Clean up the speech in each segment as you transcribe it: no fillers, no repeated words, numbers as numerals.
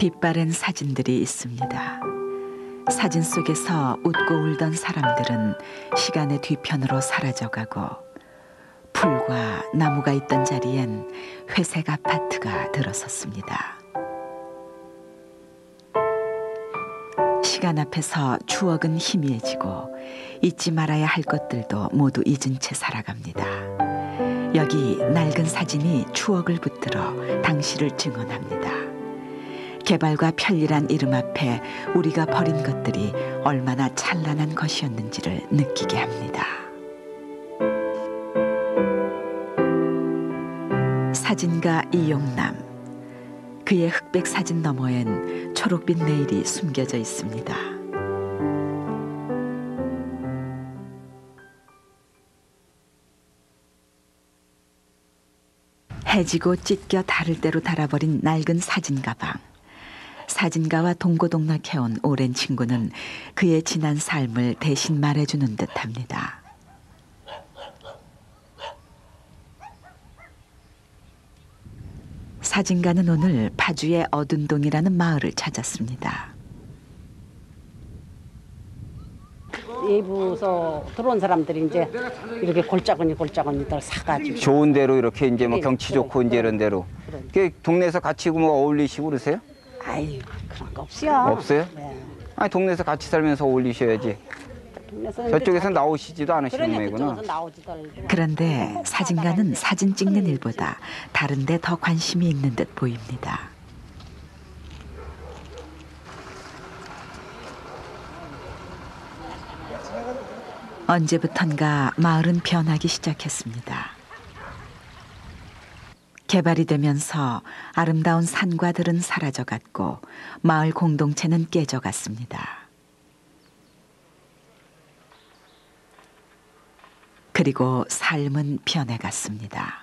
빛바랜 사진들이 있습니다. 사진 속에서 웃고 울던 사람들은 시간의 뒤편으로 사라져가고 풀과 나무가 있던 자리엔 회색 아파트가 들어섰습니다. 시간 앞에서 추억은 희미해지고 잊지 말아야 할 것들도 모두 잊은 채 살아갑니다. 여기 낡은 사진이 추억을 붙들어 당시를 증언합니다. 개발과 편리란 이름 앞에 우리가 버린 것들이 얼마나 찬란한 것이었는지를 느끼게 합니다. 사진가 이용남, 그의 흑백 사진 너머엔 초록빛 내일이 숨겨져 있습니다. 해지고 찢겨 다를 대로 달아버린 낡은 사진 가방. 사진가와 동고동락해온 오랜 친구는 그의 지난 삶을 대신 말해주는 듯합니다. 사진가는 오늘 파주의 어둔동이라는 마을을 찾았습니다. 외부에서 들어온 사람들이 이제 이렇게 골짜기니 사가지고 좋은 데로 이렇게 이제 뭐 경치 좋고 이제 이런 데로 동네에서 같이 뭐 어울리시고 그러세요? 아유, 그런 거 없어요. 없어요? 네. 아니 동네에서 같이 살면서 어울리셔야지. 저쪽에서 나오시지도 않으시는 모양이구나. 그런데 사진가는 사진 찍는 일보다 다른 데 더 관심이 있는 듯 보입니다. 언제부턴가 마을은 변하기 시작했습니다. 개발이 되면서 아름다운 산과들은 사라져갔고 마을 공동체는 깨져갔습니다. 그리고 삶은 변해갔습니다.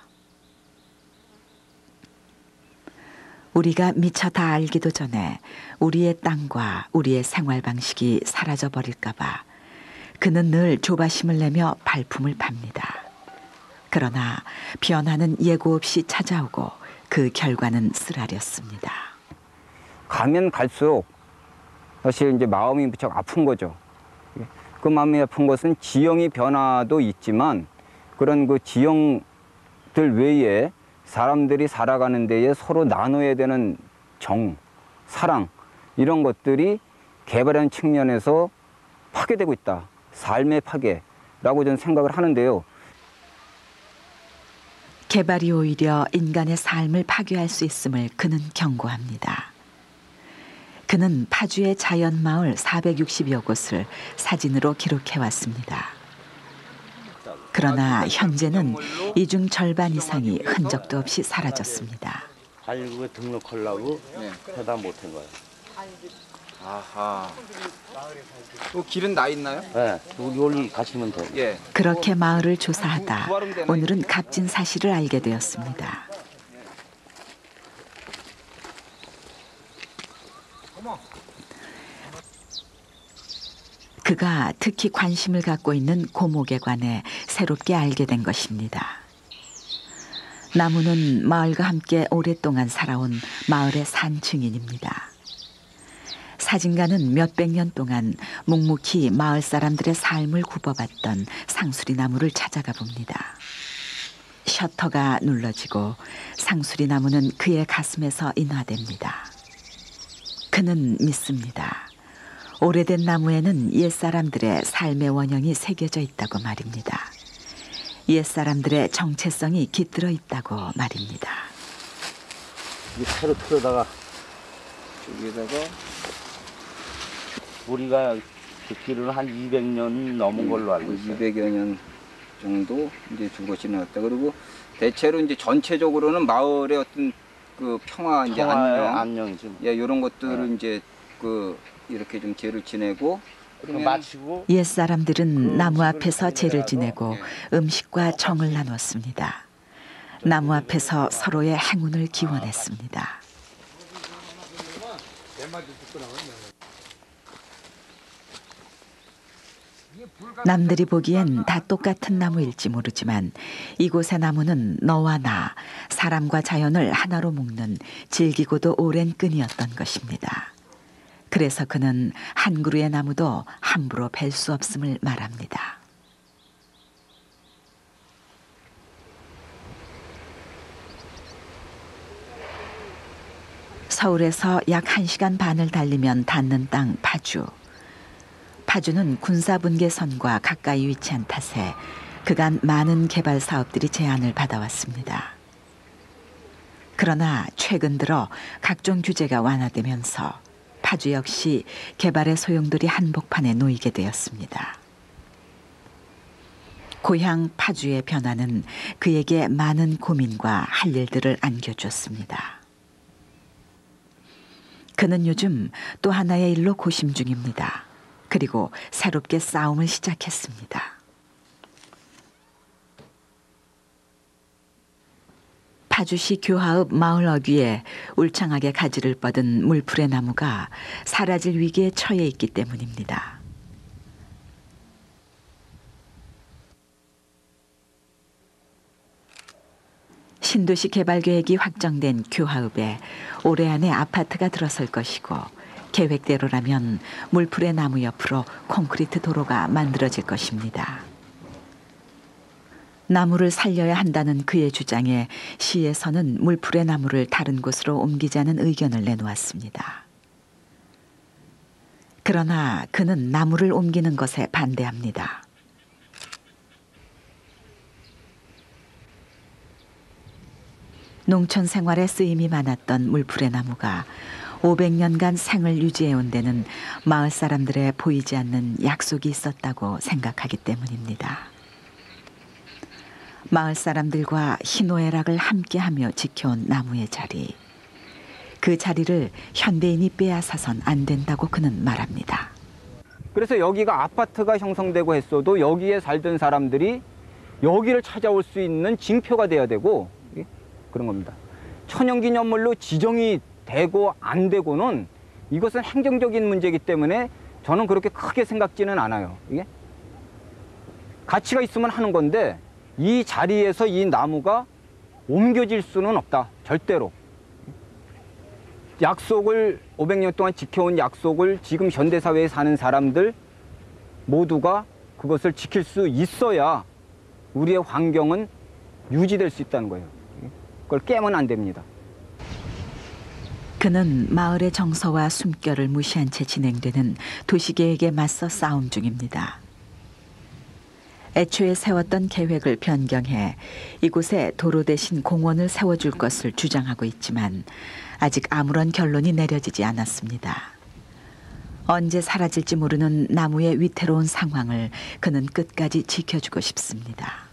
우리가 미처 다 알기도 전에 우리의 땅과 우리의 생활 방식이 사라져버릴까 봐 그는 늘 조바심을 내며 발품을 팝니다. 그러나 변화는 예고 없이 찾아오고 그 결과는 쓰라렸습니다. 가면 갈수록 사실 이제 마음이 무척 아픈 거죠. 그 마음이 아픈 것은 지형의 변화도 있지만 그런 그 지형들 외에 사람들이 살아가는 데에 서로 나눠야 되는 정, 사랑 이런 것들이 개발한 측면에서 파괴되고 있다. 삶의 파괴라고 저는 생각을 하는데요. 개발이 오히려 인간의 삶을 파괴할 수 있음을 그는 경고합니다. 그는 파주의 자연마을 460여 곳을 사진으로 기록해왔습니다. 그러나 현재는 이 중 절반 이상이 흔적도 없이 사라졌습니다. 아니, 등록하려고 해다 못한 거야. 아하. 또 길은 나 있나요? 네, 여기 가시면 돼요. 예. 그렇게 마을을 조사하다 오늘은 값진 사실을 알게 되었습니다. 그가 특히 관심을 갖고 있는 고목에 관해 새롭게 알게 된 것입니다. 나무는 마을과 함께 오랫동안 살아온 마을의 산 증인입니다. 사진가는 몇백 년 동안 묵묵히 마을 사람들의 삶을 굽어봤던 상수리 나무를 찾아가 봅니다. 셔터가 눌러지고 상수리 나무는 그의 가슴에서 인화됩니다. 그는 믿습니다. 오래된 나무에는 옛사람들의 삶의 원형이 새겨져 있다고 말입니다. 옛사람들의 정체성이 깃들어 있다고 말입니다. 이 새로 틀어다가 여기다가 우리가 그 길을 한 200년 넘은 걸로 알고 있어요. 200여 년 정도 이제 주것이 나왔다. 그리고 대체로 이제 전체적으로는 마을의 어떤 그 평화 이제 안녕이죠. 예, 이런 것들을 이제 그 이렇게 좀 제를 지내고 마치고 옛 사람들은 나무 앞에서 제를 지내고 음식과 정을 나눴습니다. 나무 앞에서 서로의 행운을 기원했습니다. 남들이 보기엔 다 똑같은 나무일지 모르지만 이곳의 나무는 너와 나, 사람과 자연을 하나로 묶는 질기고도 오랜 끈이었던 것입니다. 그래서 그는 한 그루의 나무도 함부로 벨 수 없음을 말합니다. 서울에서 약 1시간 반을 달리면 닿는 땅 파주. 파주는 군사분계선과 가까이 위치한 탓에 그간 많은 개발 사업들이 제한을 받아왔습니다. 그러나 최근 들어 각종 규제가 완화되면서 파주 역시 개발의 소용돌이 한복판에 놓이게 되었습니다. 고향 파주의 변화는 그에게 많은 고민과 할 일들을 안겨줬습니다. 그는 요즘 또 하나의 일로 고심 중입니다. 그리고 새롭게 싸움을 시작했습니다. 파주시 교하읍 마을 어귀에 울창하게 가지를 뻗은 물풀의 나무가 사라질 위기에 처해 있기 때문입니다. 신도시 개발 계획이 확정된 교하읍에 올해 안에 아파트가 들어설 것이고 계획대로라면 물풀의 나무 옆으로 콘크리트 도로가 만들어질 것입니다. 나무를 살려야 한다는 그의 주장에 시에서는 물풀의 나무를 다른 곳으로 옮기자는 의견을 내놓았습니다. 그러나 그는 나무를 옮기는 것에 반대합니다. 농촌 생활에 쓰임이 많았던 물풀의 나무가 500년간 생을 유지해온 데는 마을 사람들의 보이지 않는 약속이 있었다고 생각하기 때문입니다. 마을 사람들과 희노애락을 함께하며 지켜온 나무의 자리. 그 자리를 현대인이 빼앗아선 안 된다고 그는 말합니다. 그래서 여기가 아파트가 형성되고 했어도 여기에 살던 사람들이 여기를 찾아올 수 있는 징표가 돼야 되고 그런 겁니다. 천연기념물로 지정이 되고 안 되고는 이것은 행정적인 문제이기 때문에 저는 그렇게 크게 생각지는 않아요. 이게 가치가 있으면 하는 건데 이 자리에서 이 나무가 옮겨질 수는 없다. 절대로. 약속을 500년 동안 지켜온 약속을 지금 현대사회에 사는 사람들 모두가 그것을 지킬 수 있어야 우리의 환경은 유지될 수 있다는 거예요. 그걸 깨면 안 됩니다. 그는 마을의 정서와 숨결을 무시한 채 진행되는 도시계획에 맞서 싸움 중입니다. 애초에 세웠던 계획을 변경해 이곳에 도로 대신 공원을 세워줄 것을 주장하고 있지만 아직 아무런 결론이 내려지지 않았습니다. 언제 사라질지 모르는 나무의 위태로운 상황을 그는 끝까지 지켜주고 싶습니다.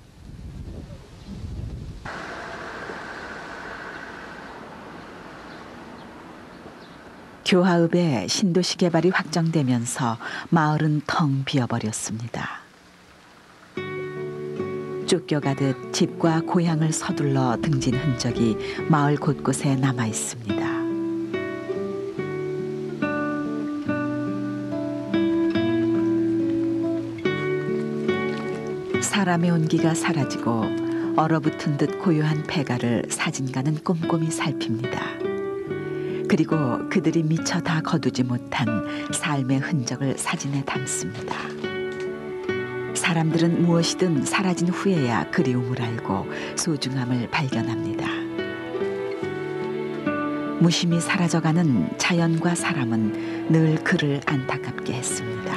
교하읍에 신도시 개발이 확정되면서 마을은 텅 비어버렸습니다. 쫓겨가듯 집과 고향을 서둘러 등진 흔적이 마을 곳곳에 남아 있습니다. 사람의 온기가 사라지고 얼어붙은 듯 고요한 폐가를 사진가는 꼼꼼히 살핍니다. 그리고 그들이 미처 다 거두지 못한 삶의 흔적을 사진에 담습니다. 사람들은 무엇이든 사라진 후에야 그리움을 알고 소중함을 발견합니다. 무심히 사라져가는 자연과 사람은 늘 그를 안타깝게 했습니다.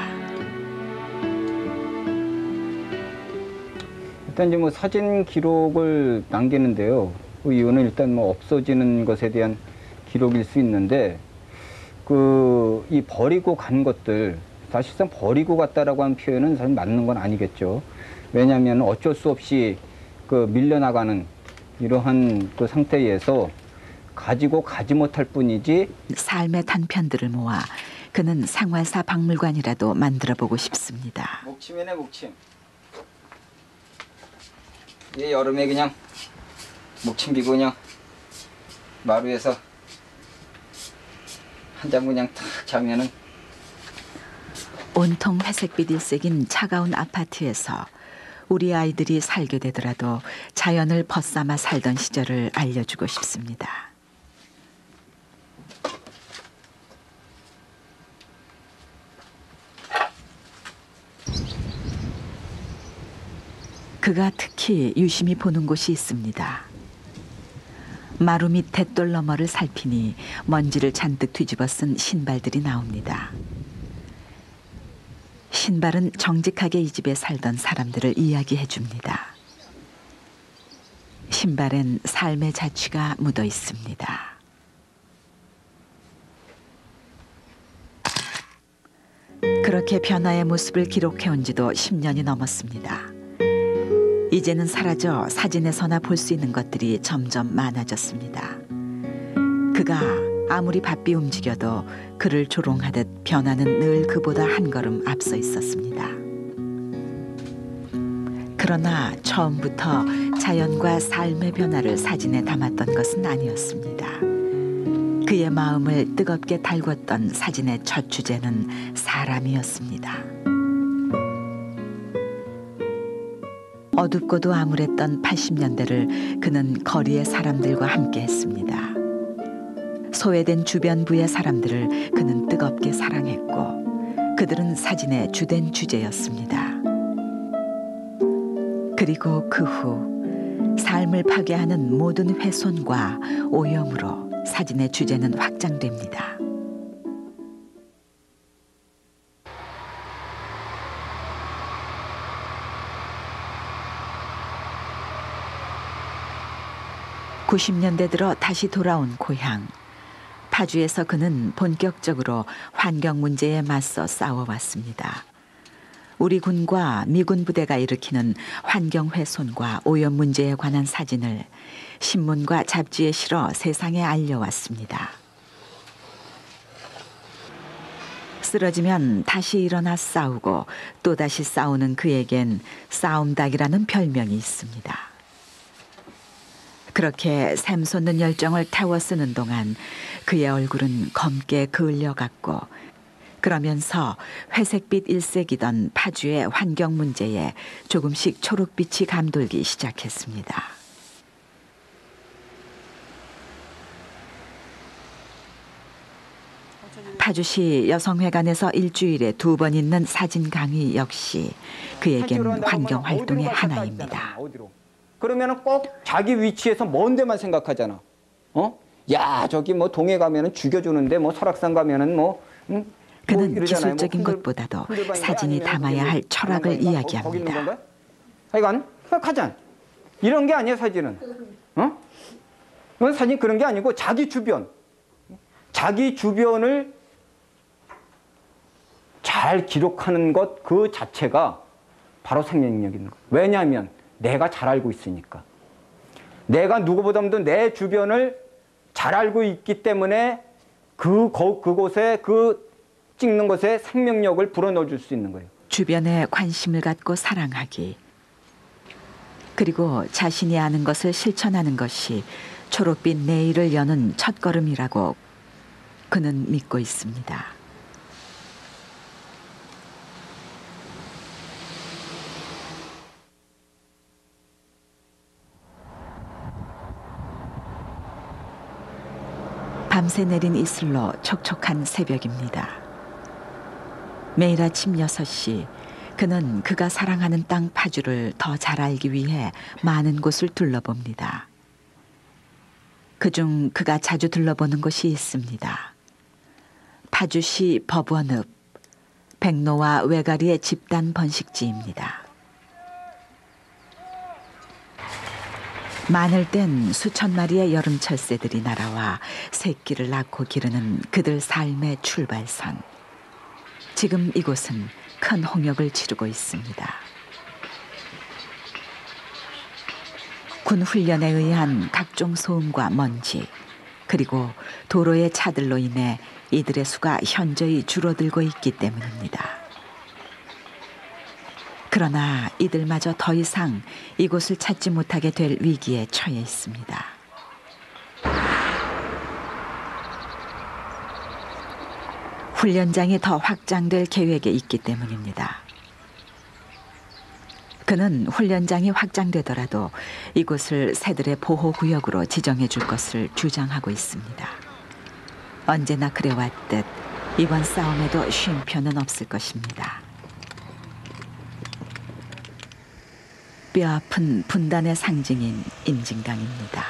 일단 이제 뭐 사진 기록을 남기는데요. 그 이유는 일단 뭐 없어지는 것에 대한 기록일 수 있는데 이 버리고 간 것들 사실상 버리고 갔다라고 하는 표현은 사실 맞는 건 아니겠죠. 왜냐하면 어쩔 수 없이 밀려나가는 이러한 상태에서 가지고 가지 못할 뿐이지. 삶의 단편들을 모아 그는 생활사 박물관이라도 만들어보고 싶습니다. 목침이네 목침. 이 여름에 그냥 목침 비고 그냥 마루에서 한 잠 그냥 탁 자면은. 온통 회색빛 일색인 차가운 아파트에서 우리 아이들이 살게 되더라도 자연을 벗삼아 살던 시절을 알려주고 싶습니다. 그가 특히 유심히 보는 곳이 있습니다. 마루 밑 댓돌 너머를 살피니 먼지를 잔뜩 뒤집어 쓴 신발들이 나옵니다. 신발은 정직하게 이 집에 살던 사람들을 이야기해 줍니다. 신발엔 삶의 자취가 묻어 있습니다. 그렇게 변화의 모습을 기록해온 지도 10년이 넘었습니다. 이제는 사라져 사진에서나 볼 수 있는 것들이 점점 많아졌습니다. 그가 아무리 바삐 움직여도 그를 조롱하듯 변화는 늘 그보다 한 걸음 앞서 있었습니다. 그러나 처음부터 자연과 삶의 변화를 사진에 담았던 것은 아니었습니다. 그의 마음을 뜨겁게 달궜던 사진의 첫 주제는 사람이었습니다. 어둡고도 암울했던 80년대를 그는 거리의 사람들과 함께 했습니다. 소외된 주변부의 사람들을 그는 뜨겁게 사랑했고 그들은 사진의 주된 주제였습니다. 그리고 그 후 삶을 파괴하는 모든 훼손과 오염으로 사진의 주제는 확장됩니다. (90년대) 들어 다시 돌아온 고향. 파주에서 그는 본격적으로 환경 문제에 맞서 싸워왔습니다. 우리 군과 미군 부대가 일으키는 환경 훼손과 오염 문제에 관한 사진을 신문과 잡지에 실어 세상에 알려왔습니다. 쓰러지면 다시 일어나 싸우고 또다시 싸우는 그에겐 싸움닭이라는 별명이 있습니다. 그렇게 샘솟는 열정을 태워 쓰는 동안 그의 얼굴은 검게 그을려갔고 그러면서 회색빛 일색이던 파주의 환경 문제에 조금씩 초록빛이 감돌기 시작했습니다. 파주시 여성회관에서 일주일에 2번 있는 사진 강의 역시 그에겐 환경 활동의 하나입니다. 그러면은 꼭 자기 위치에서 먼 데만 생각하잖아. 야, 저기 뭐 동해 가면은 죽여주는데 뭐 설악산 가면은 뭐. 그는 기술적인 것보다도 사진이 담아야 할 철학을 이야기합니다. 하여간 가자. 이런 게 아니야 사진은. 이건 사진 그런 게 아니고 자기 주변을 잘 기록하는 것 그 자체가 바로 생명력 있는 거예요. 왜냐하면 내가 잘 알고 있으니까. 내가 누구보다도 내 주변을 잘 알고 있기 때문에 그곳에 찍는 것에 생명력을 불어넣어 줄 수 있는 거예요. 주변에 관심을 갖고 사랑하기. 그리고 자신이 아는 것을 실천하는 것이 초록빛 내일을 여는 첫걸음이라고 그는 믿고 있습니다. 밤새 내린 이슬로 촉촉한 새벽입니다. 매일 아침 6시 그는 그가 사랑하는 땅 파주를 더 잘 알기 위해 많은 곳을 둘러봅니다. 그중 그가 자주 둘러보는 곳이 있습니다. 파주시 법원읍 백로와 외가리의 집단 번식지입니다. 마늘 땐 수천 마리의 여름철 새들이 날아와 새끼를 낳고 기르는 그들 삶의 출발선. 지금 이곳은 큰 홍역을 치르고 있습니다. 군 훈련에 의한 각종 소음과 먼지, 그리고 도로의 차들로 인해 이들의 수가 현저히 줄어들고 있기 때문입니다. 그러나 이들마저 더 이상 이곳을 찾지 못하게 될 위기에 처해 있습니다. 훈련장이 더 확장될 계획에 있기 때문입니다. 그는 훈련장이 확장되더라도 이곳을 새들의 보호구역으로 지정해 줄 것을 주장하고 있습니다. 언제나 그래왔듯 이번 싸움에도 쉼표는 없을 것입니다. 뼈아픈 분단의 상징인 임진강입니다.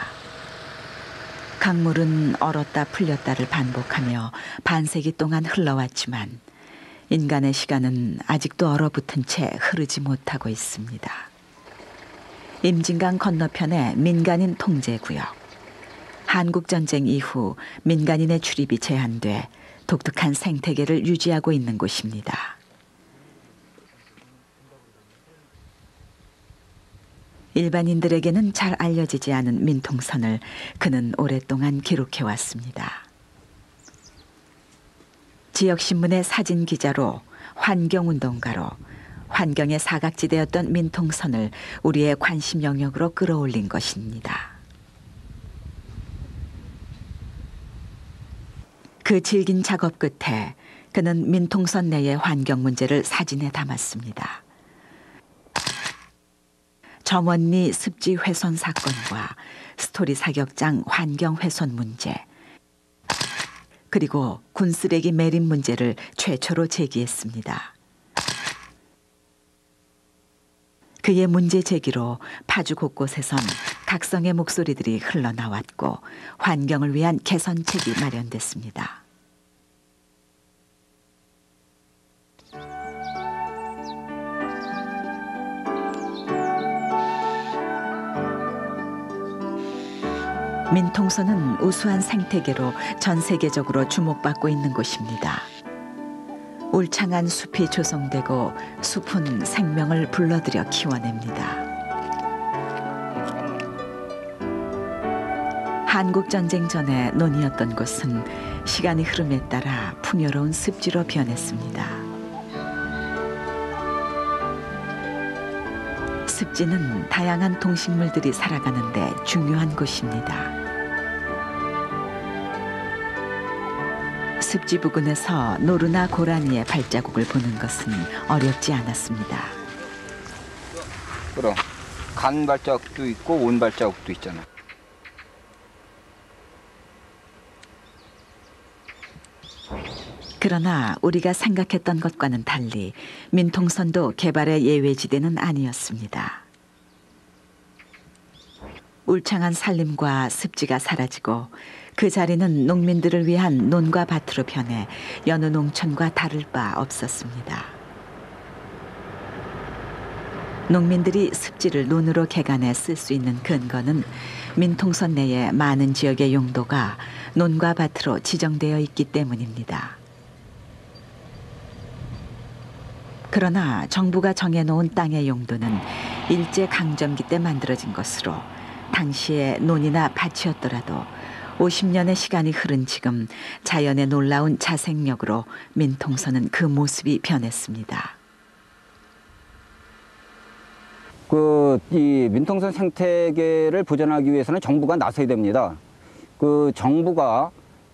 강물은 얼었다 풀렸다를 반복하며 반세기 동안 흘러왔지만 인간의 시간은 아직도 얼어붙은 채 흐르지 못하고 있습니다. 임진강 건너편의 민간인 통제구역. 한국전쟁 이후 민간인의 출입이 제한돼 독특한 생태계를 유지하고 있는 곳입니다. 일반인들에게는 잘 알려지지 않은 민통선을 그는 오랫동안 기록해왔습니다. 지역신문의 사진기자로, 환경운동가로, 환경의 사각지대였던 민통선을 우리의 관심 영역으로 끌어올린 것입니다. 그 질긴 작업 끝에 그는 민통선 내의 환경 문제를 사진에 담았습니다. 점원리 습지 훼손 사건과 스토리 사격장 환경 훼손 문제, 그리고 군 쓰레기 매립 문제를 최초로 제기했습니다. 그의 문제 제기로 파주 곳곳에선 각성의 목소리들이 흘러나왔고 환경을 위한 개선책이 마련됐습니다. 민통선은 우수한 생태계로 전 세계적으로 주목받고 있는 곳입니다. 울창한 숲이 조성되고 숲은 생명을 불러들여 키워냅니다. 한국전쟁 전에 논이었던 곳은 시간의 흐름에 따라 풍요로운 습지로 변했습니다. 습지는 다양한 동식물들이 살아가는 데 중요한 곳입니다. 습지 부근에서 노루나 고라니의 발자국을 보는 것은 어렵지 않았습니다. 그럼 간 발자국도 있고 온 발자국도 있잖아. 그러나 우리가 생각했던 것과는 달리 민통선도 개발의 예외지대는 아니었습니다. 울창한 산림과 습지가 사라지고 그 자리는 농민들을 위한 논과 밭으로 변해 여느 농촌과 다를 바 없었습니다. 농민들이 습지를 논으로 개간해 쓸 수 있는 근거는 민통선 내의 많은 지역의 용도가 논과 밭으로 지정되어 있기 때문입니다. 그러나 정부가 정해놓은 땅의 용도는 일제강점기 때 만들어진 것으로 당시의 논이나 밭이었더라도 50년의 시간이 흐른 지금 자연의 놀라운 자생력으로 민통선은 그 모습이 변했습니다. 이 민통선 생태계를 보존하기 위해서는 정부가 나서야 됩니다. 그 정부가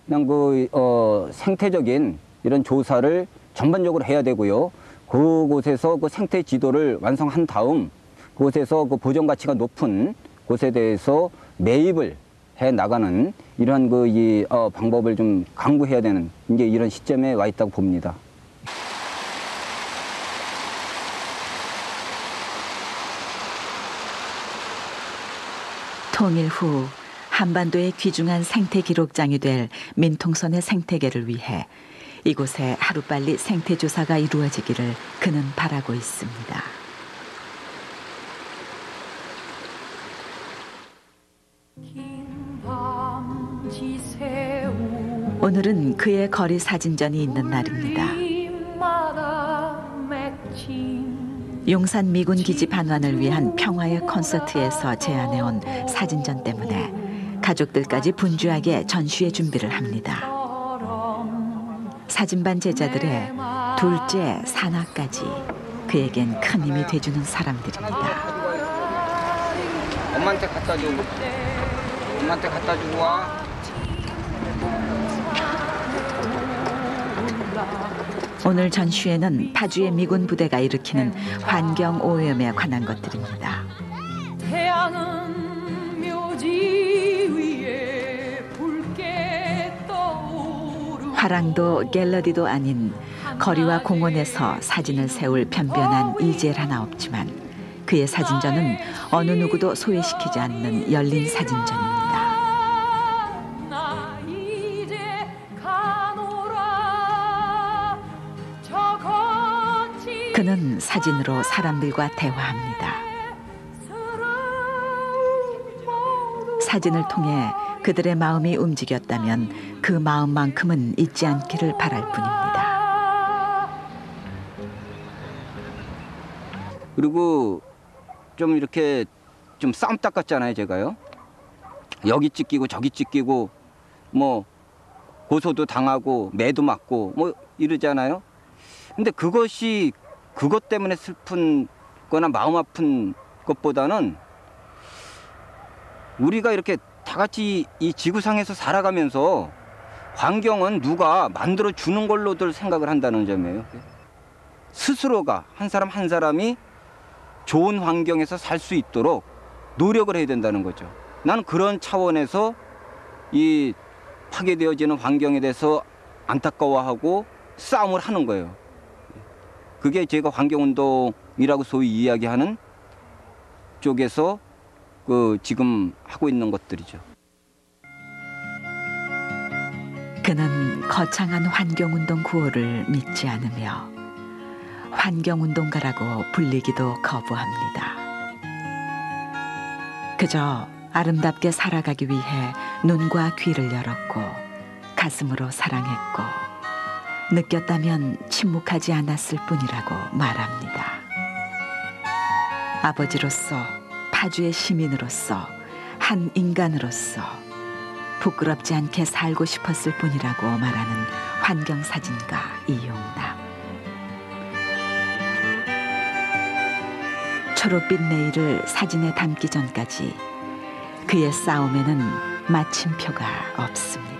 그냥 생태적인 이런 조사를 전반적으로 해야 되고요. 그곳에서 그 생태 지도를 완성한 다음 그곳에서 그 보존 가치가 높은 곳에 대해서 매입을 해 나가는 이러한 방법을 좀 강구해야 되는 이제 이런 시점에 와 있다고 봅니다. 통일 후 한반도의 귀중한 생태 기록장이 될 민통선의 생태계를 위해 이곳에 하루빨리 생태 조사가 이루어지기를 그는 바라고 있습니다. 오늘은 그의 거리 사진전이 있는 날입니다. 용산 미군 기지 반환을 위한 평화의 콘서트에서 제안해온 사진전 때문에 가족들까지 분주하게 전시회 준비를 합니다. 사진반 제자들의 둘째 사나까지 그에겐 큰 힘이 돼주는 사람들입니다. 엄마한테 갖다 줘. 엄마한테 갖다 주고 와. 오늘 전시회는 파주의 미군 부대가 일으키는 환경 오염에 관한 것들입니다. 태양은 묘지 위에 붉게 떠오르고 화랑도 갤러리도 아닌 거리와 공원에서 사진을 세울 변변한 이젤 하나 없지만 그의 사진전은 어느 누구도 소외시키지 않는 열린 사진전입니다. 나 이제 가노라 저 거친 그는 사진으로 사람들과 대화합니다. 사진을 통해 그들의 마음이 움직였다면 그 마음만큼은 잊지 않기를 바랄 뿐입니다. 그리고 좀 이렇게 좀 쌈딱 같잖아요, 제가요. 여기 찢기고 저기 찢기고 뭐 고소도 당하고 매도 맞고 뭐 이러잖아요. 근데 그것이 그것 때문에 슬픈 거나 마음 아픈 것보다는 우리가 이렇게 다 같이 이 지구상에서 살아가면서 환경은 누가 만들어 주는 걸로들 생각을 한다는 점이에요. 스스로가 한 사람 한 사람이 좋은 환경에서 살 수 있도록 노력을 해야 된다는 거죠. 나는 그런 차원에서 이 파괴되어지는 환경에 대해서 안타까워하고 싸움을 하는 거예요. 그게 제가 환경운동이라고 소위 이야기하는 쪽에서 지금 하고 있는 것들이죠. 그는 거창한 환경운동 구호를 믿지 않으며 환경운동가라고 불리기도 거부합니다. 그저 아름답게 살아가기 위해 눈과 귀를 열었고 가슴으로 사랑했고 느꼈다면 침묵하지 않았을 뿐이라고 말합니다. 아버지로서, 파주의 시민으로서, 한 인간으로서 부끄럽지 않게 살고 싶었을 뿐이라고 말하는 환경사진가 이용남. 초록빛 내일을 사진에 담기 전까지 그의 싸움에는 마침표가 없습니다.